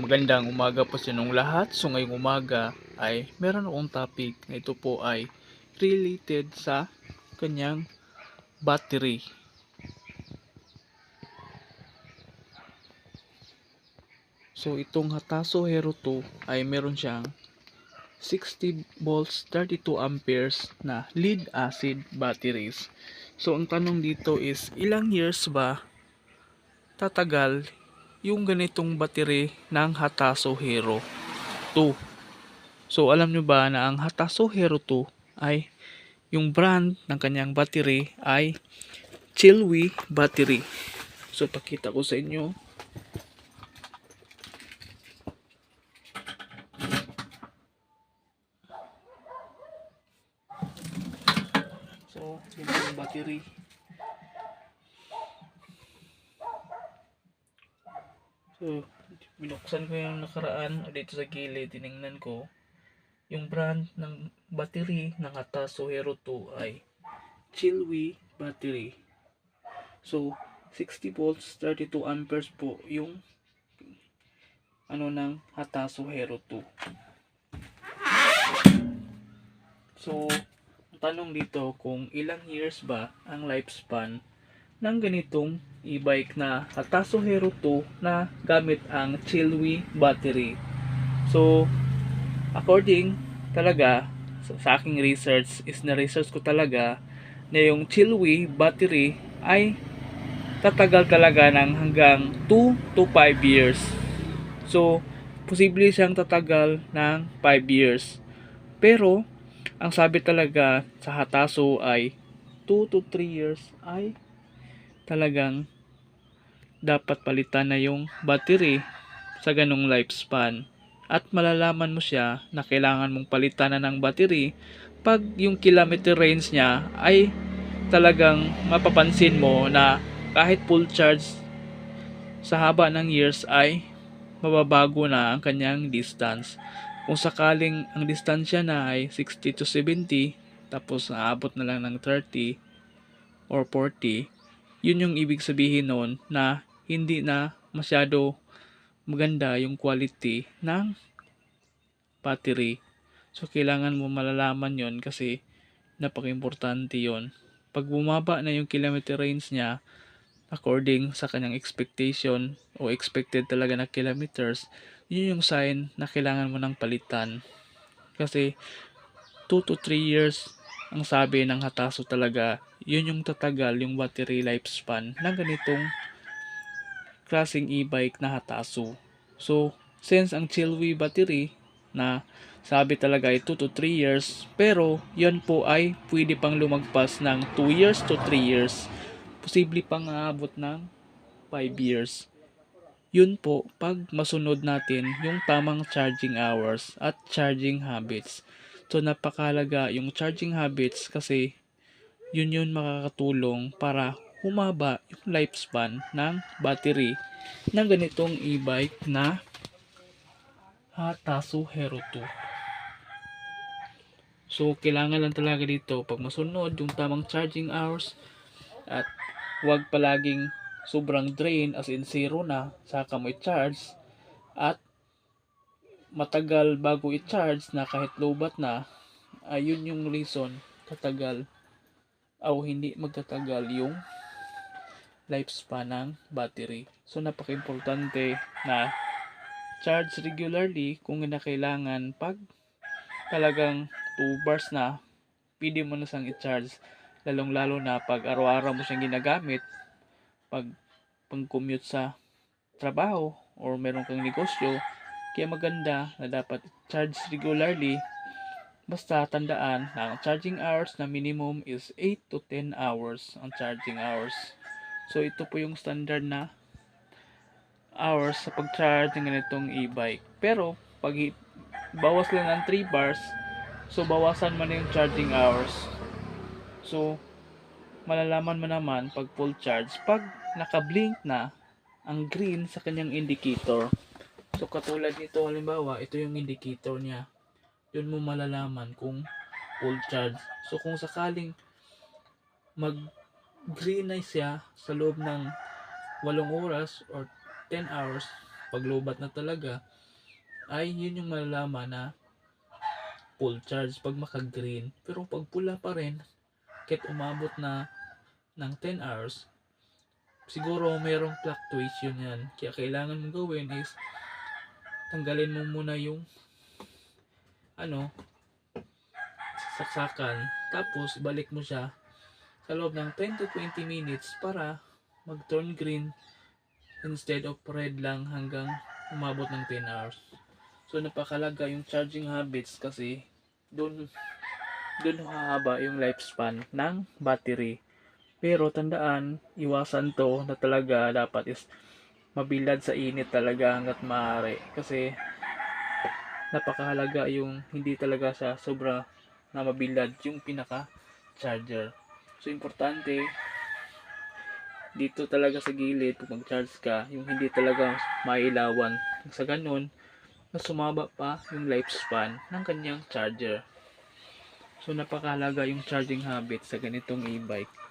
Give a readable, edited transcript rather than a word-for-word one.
Magandang umaga po sa inyong lahat. So ngayong umaga ay meron akong topic na ito po ay related sa kanyang battery. So itong Hataso Hero 2 ay meron siyang 60 volts 32 amperes na lead acid batteries. So ang tanong dito is ilang years ba tatagal yung ganitong battery ng Hataso Hero 2? So alam nyo ba na ang Hataso Hero 2 ay yung brand ng kanyang battery ay Chilwi battery. So pakita ko sa inyo. So yun yung battery. So binuksan ko yung nakaraan dito sa gilid, tiningnan ko yung brand ng battery ng Hataso Hero 2 ay Chilwi battery. So 60 volts 32 amperes po yung ng Hataso Hero 2. So ang tanong dito kung ilang years ba ang lifespan ng ganitong e-bike na Hataso Hero 2 na gamit ang Chilwi battery. So according talaga sa aking research is na-research ko talaga na yung Chilwi battery ay tatagal talaga ng hanggang 2 to 5 years. So posible siyang tatagal ng 5 years. Pero ang sabi talaga sa Hataso ay 2 to 3 years ay talagang dapat palitan na yung battery sa ganong lifespan. At malalaman mo siya na kailangan mong palitan na ng battery pag yung kilometer range niya ay talagang mapapansin mo na kahit full charge sa haba ng years ay mababago na ang kanyang distance. Kung sakaling ang distansya na ay 60 to 70 tapos naabot na lang ng 30 or 40, yun yung ibig sabihin nun na hindi na masyado maganda yung quality ng battery. So kailangan mo malalaman yon kasi napaka-importante yon. Pag bumaba na yung kilometer range niya according sa kanyang expectation o expected talaga na kilometers, yun yung sign na kailangan mo ng palitan. Kasi 2 to 3 years ang sabi ng Hataso talaga, yun yung tatagal yung battery lifespan ng ganitong klaseng e-bike na Hataso. So, since ang Chilwi battery na sabi talaga ay 2 to 3 years, pero yan po ay pwede pang lumagpas ng 2 years to 3 years. Posible pang aabot ng 5 years. Yun po pag masunod natin yung tamang charging hours at charging habits. So napakahalaga yung charging habits kasi yun makakatulong para humaba yung lifespan ng battery ng ganitong e-bike na Hataso Hero 2. So kailangan lang talaga dito pag masunod yung tamang charging hours at huwag palaging sobrang drain as in zero na saka mo i-charge at matagal bago i-charge na kahit lowbat na, ayun yung reason tatagal o hindi magtatagal yung lifespan ng battery. So napaka-importante na charge regularly kung kailangan. Pag talagang 2 bars na, pwede mo na siyang i-charge, lalong lalo na pag araw-araw mo siyang ginagamit pag pang-commute sa trabaho or meron kang negosyo. Kaya maganda na dapat charge regularly. Basta tandaan na ang charging hours na minimum is 8 to 10 hours ang charging hours. So ito po yung standard na hours sa pag-charge ng ganitong e-bike. Pero pag bawas lang ng 3 bars, so bawasan mo na yung charging hours. So malalaman mo naman pag full charge pag naka-blink na ang green sa kanyang indicator. So katulad nito, halimbawa ito yung indicator niya, yun mo malalaman kung full charge. So kung sakaling mag green na siya sa loob ng 8 oras or 10 hours, pag lobat na talaga, ay yun yung malalaman na full charge pag maka-green. Pero pag pula pa rin, kahit umabot na ng 10 hours, siguro mayroong fluctuation yan. Kaya kailangan mong gawin is tanggalin mo muna yung saksakan, tapos balik mo siya sa loob ng 10 to 20 minutes para mag-turn green instead of red lang hanggang umabot ng 10 hours. So napakalaga yung charging habits kasi doon hahaba yung lifespan ng battery. Pero tandaan, iwasan to na talaga dapat is mabilad sa init talaga hanggat maaari. Kasi napakahalaga yung hindi talaga siya sobra na mabilad yung pinaka charger. So importante dito talaga sa gilid pag mag-charge ka, yung hindi talaga mailawan. Sa ganun, na sumaba pa yung lifespan ng kanyang charger. So napakahalaga yung charging habit sa ganitong e-bike.